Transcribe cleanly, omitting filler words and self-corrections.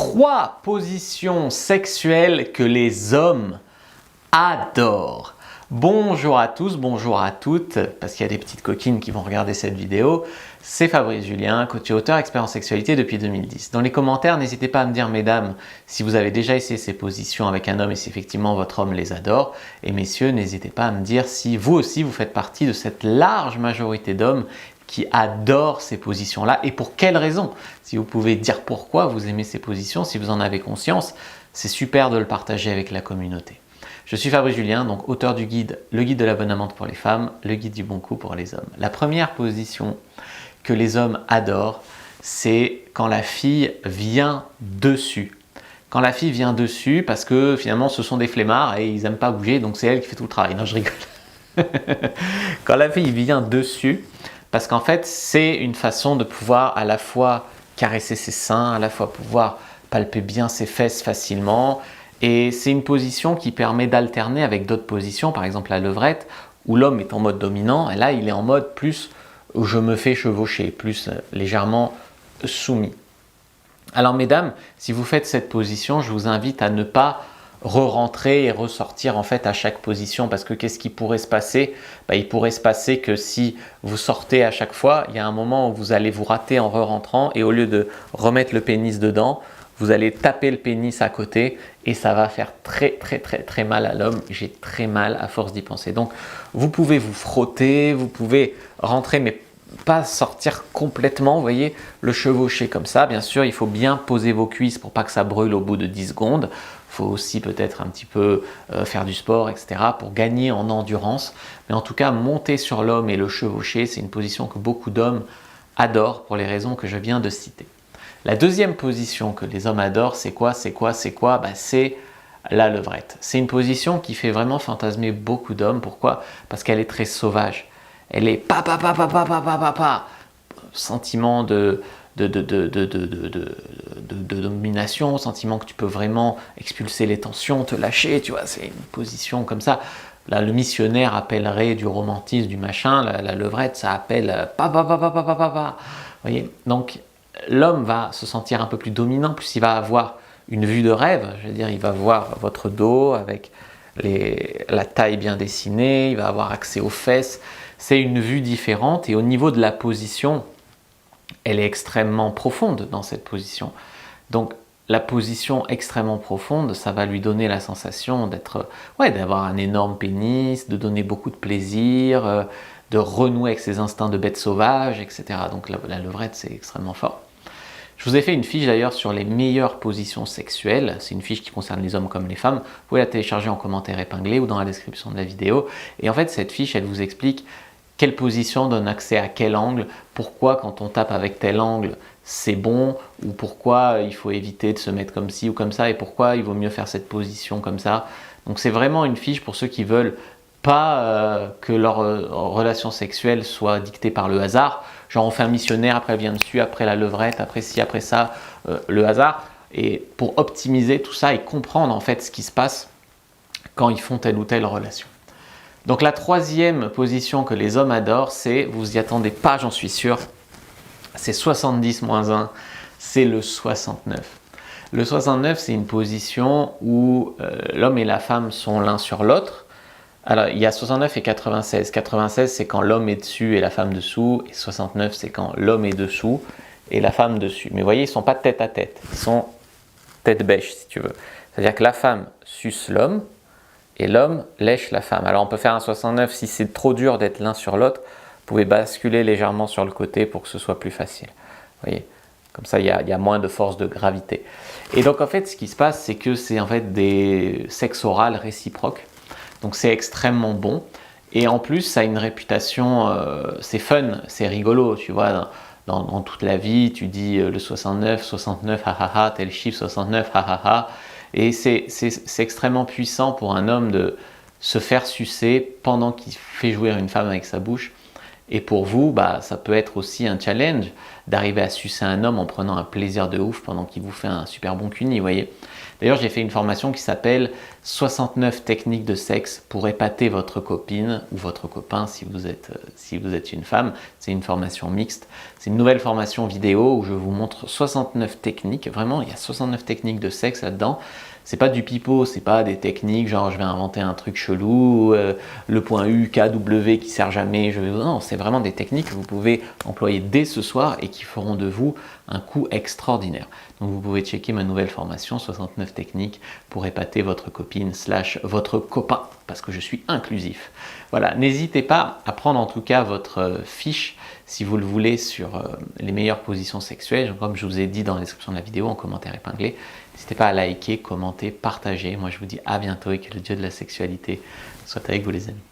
3 positions sexuelles que les hommes adorent. Bonjour à tous, bonjour à toutes, parce qu'il y a des petites coquines qui vont regarder cette vidéo. C'est Fabrice Julien, coach et auteur expert en sexualité depuis 2010. Dans les commentaires, n'hésitez pas à me dire, mesdames, si vous avez déjà essayé ces positions avec un homme et si effectivement votre homme les adore. Et messieurs, n'hésitez pas à me dire si vous aussi vous faites partie de cette large majorité d'hommes qui adorent ces positions-là et pour quelles raisons. Si vous pouvez dire pourquoi vous aimez ces positions, si vous en avez conscience, c'est super de le partager avec la communauté. Je suis Fabrice Julien, donc auteur du guide, le guide de la bonne amante pour les femmes, le guide du bon coup pour les hommes. La première position que les hommes adorent, c'est quand la fille vient dessus. Quand la fille vient dessus, parce que finalement ce sont des flemmards et ils n'aiment pas bouger, donc c'est elle qui fait tout le travail. Non, je rigole. Quand la fille vient dessus, parce qu'en fait c'est une façon de pouvoir à la fois caresser ses seins, à la fois pouvoir palper bien ses fesses facilement. Et c'est une position qui permet d'alterner avec d'autres positions, par exemple la levrette, où l'homme est en mode dominant, et là il est en mode plus je me fais chevaucher, plus légèrement soumis. Alors mesdames, si vous faites cette position, je vous invite à ne pas re-rentrer et ressortir en fait à chaque position, parce que qu'est-ce qui pourrait se passer? Il pourrait se passer que si vous sortez à chaque fois, il y a un moment où vous allez vous rater en re-rentrant, et au lieu de remettre le pénis dedans, vous allez taper le pénis à côté et ça va faire très mal à l'homme. J'ai très mal à force d'y penser. Donc vous pouvez vous frotter, vous pouvez rentrer mais pas sortir complètement, vous voyez, le chevaucher comme ça. Bien sûr, il faut bien poser vos cuisses pour pas que ça brûle au bout de 10 secondes. Il faut aussi peut-être un petit peu faire du sport, etc. pour gagner en endurance. Mais en tout cas, monter sur l'homme et le chevaucher, c'est une position que beaucoup d'hommes adorent pour les raisons que je viens de citer. La deuxième position que les hommes adorent, c'est quoi? C'est la levrette. C'est une position qui fait vraiment fantasmer beaucoup d'hommes. Pourquoi? Parce qu'elle est très sauvage. Elle est sentiment de domination, sentiment que tu peux vraiment expulser les tensions, te lâcher, tu vois, c'est une position comme ça. Là, le missionnaire appellerait du romantisme, du machin, la levrette, ça appelle Vous voyez? Donc, l'homme va se sentir un peu plus dominant, plus il va avoir une vue de rêve, je veux dire, il va voir votre dos avec la taille bien dessinée, il va avoir accès aux fesses, c'est une vue différente et au niveau de la position, elle est extrêmement profonde dans cette position. Donc la position extrêmement profonde, ça va lui donner la sensation d'avoir un énorme pénis, de donner beaucoup de plaisir, de renouer avec ses instincts de bête sauvage, etc. Donc la levrette, c'est extrêmement fort. Je vous ai fait une fiche d'ailleurs sur les meilleures positions sexuelles. C'est une fiche qui concerne les hommes comme les femmes. Vous pouvez la télécharger en commentaire épinglé ou dans la description de la vidéo. Et en fait, cette fiche, elle vous explique quelle position donne accès à quel angle, pourquoi quand on tape avec tel angle, c'est bon, ou pourquoi il faut éviter de se mettre comme ci ou comme ça, et pourquoi il vaut mieux faire cette position comme ça. Donc c'est vraiment une fiche pour ceux qui veulent pas que leur relation sexuelle soit dictée par le hasard, genre on fait un missionnaire, après elle vient dessus, après la levrette, après ci, après ça, le hasard, et pour optimiser tout ça et comprendre en fait ce qui se passe quand ils font telle ou telle relation. Donc la troisième position que les hommes adorent, c'est, vous y attendez pas, j'en suis sûr, c'est 70-1, c'est le 69. Le 69, c'est une position où l'homme et la femme sont l'un sur l'autre. Alors, il y a 69 et 96. 96, c'est quand l'homme est dessus et la femme dessous. Et 69, c'est quand l'homme est dessous et la femme dessus. Mais vous voyez, ils ne sont pas tête à tête. Ils sont tête bêche, si tu veux. C'est-à-dire que la femme suce l'homme et l'homme lèche la femme. Alors, on peut faire un 69 si c'est trop dur d'être l'un sur l'autre. Vous pouvez basculer légèrement sur le côté pour que ce soit plus facile. Vous voyez? Comme ça, il y a moins de force de gravité. Et donc, en fait, ce qui se passe, c'est que c'est en fait des sexes orales réciproques. Donc c'est extrêmement bon et en plus ça a une réputation, c'est fun, c'est rigolo, tu vois, dans toute la vie tu dis le 69, 69, hahaha, tel chiffre 69, hahaha, et c'est extrêmement puissant pour un homme de se faire sucer pendant qu'il fait jouir une femme avec sa bouche. Et pour vous, ça peut être aussi un challenge d'arriver à sucer un homme en prenant un plaisir de ouf pendant qu'il vous fait un super bon cuni, vous voyez. D'ailleurs, j'ai fait une formation qui s'appelle 69 techniques de sexe pour épater votre copine ou votre copain si vous êtes une femme. C'est une formation mixte. C'est une nouvelle formation vidéo où je vous montre 69 techniques. Vraiment, il y a 69 techniques de sexe là-dedans. C'est pas du pipeau, c'est pas des techniques genre je vais inventer un truc chelou, le point U, K, W qui sert jamais. Non, c'est vraiment des techniques que vous pouvez employer dès ce soir et qui feront de vous un coup extraordinaire. Donc vous pouvez checker ma nouvelle formation 69 techniques pour épater votre copine / votre copain parce que je suis inclusif. Voilà, n'hésitez pas à prendre en tout cas votre fiche si vous le voulez sur les meilleures positions sexuelles, comme je vous ai dit dans la description de la vidéo en commentaire épinglé. N'hésitez pas à liker, commenter, partager. Moi je vous dis à bientôt et que le Dieu de la sexualité soit avec vous les amis.